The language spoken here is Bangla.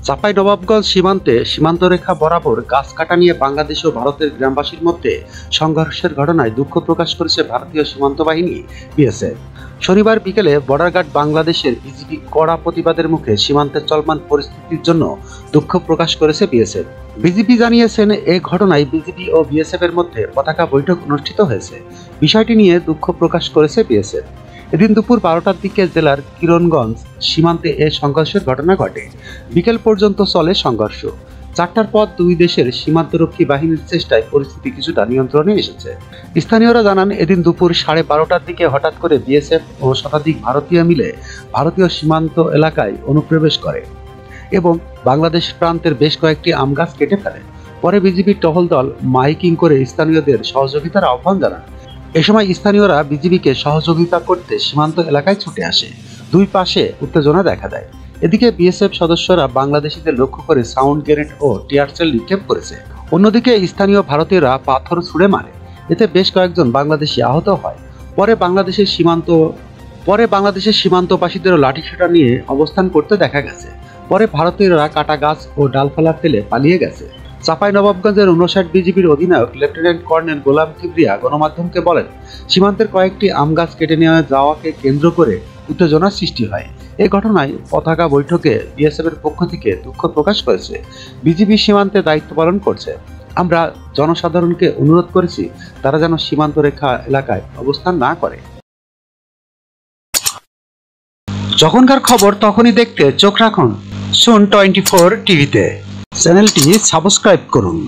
চাঁপাইনবাবগঞ্জ সীমান্তে সীমান্তরেখা বরাবর গাছ কাটা নিয়ে বাংলাদেশ ও ভারতের গ্রামবাসীর মধ্যে সংঘর্ষের ঘটনায় দুঃখ প্রকাশ করেছে ভারতীয় সীমান্ত বাহিনী বিএসএফ। শনিবার বিকেলে বর্ডার গার্ড বাংলাদেশের বিজিবি কড়া প্রতিবাদের মুখে সীমান্তে চলমান পরিস্থিতির জন্য দুঃখ প্রকাশ করেছে বিএসএফ। বিজিবি জানিয়েছেন, এ ঘটনায় বিজিবি ও বিএসএফ এর মধ্যে পতাকা বৈঠক অনুষ্ঠিত হয়েছে। বিষয়টি নিয়ে দুঃখ প্রকাশ করেছে বিএসএফ। এদিন দুপুর 12টার দিকে জেলার কিরণগঞ্জ সীমান্তে এ সংঘর্ষের ঘটনা ঘটে। বিকেল পর্যন্ত চলে সংঘর্ষ। 4টার পর দুই দেশের সীমান্তরক্ষী বাহিনীর চেষ্টায় পরিস্থিতি কিছুটা নিয়ন্ত্রণে এসেছে। স্থানীয়রা জানান, এদিন দুপুর 12:30টার দিকে হঠাৎ করে বিএসএফ ও শতাধিক ভারতীয় মিলে ভারতীয় সীমান্ত এলাকায় অনুপ্রবেশ করে এবং বাংলাদেশ প্রান্তের বেশ কয়েকটি আম গাছ কেটে ফেলে। পরে বিজিবির টহল দল মাইকিং করে স্থানীয়দের সহযোগিতার আহ্বান জানান। এ সময় স্থানীয়রা বিজিবিকে সহযোগিতা করতে সীমান্ত এলাকায় ছুটে আসে। দুই পাশে উত্তেজনা দেখা দেয়। এদিকে বিএসএফ সদস্যরা বাংলাদেশিদের লক্ষ্য করে সাউন্ড গ্রেনেড ও টিয়ার সেল নিক্ষেপ করেছে। অন্যদিকে স্থানীয় ভারতীয়রা পাথর ছুড়ে মারে। এতে বেশ কয়েকজন বাংলাদেশি আহত হয়। পরে বাংলাদেশের সীমান্তবাসীদেরও লাঠিসোঁটা নিয়ে অবস্থান করতে দেখা গেছে। পরে ভারতীয়রা কাটা গাছ ও ডালপালা ফেলে পালিয়ে গেছে। চাঁপাইনবাবগঞ্জের 59 বিজিবির অধিনায়ক লেফটেন্যান্ট কর্নেল গোলাম কিবরিয়া গণমাধ্যমকে বলেন, সীমান্তের কয়েকটি আম গাছ কেটে নিয়ে যাওয়াকে কেন্দ্র করে উত্তেজনার সৃষ্টি হয়। এই ঘটনায় পতাকা বৈঠকে বিএসএফ এর পক্ষ থেকে দুঃখ প্রকাশ করেছে। বিজিবি সীমান্তে দায়িত্ব পালন করছে। আমরা জনসাধারণকে অনুরোধ করেছি তারা যেন সীমান্ত রেখা এলাকায় অবস্থান না করে। যখনকার খবর তখনই দেখতে চোখ রাখুন সুন 24 টিভিতে। চ্যানেলটি সাবস্ক্রাইব করুন।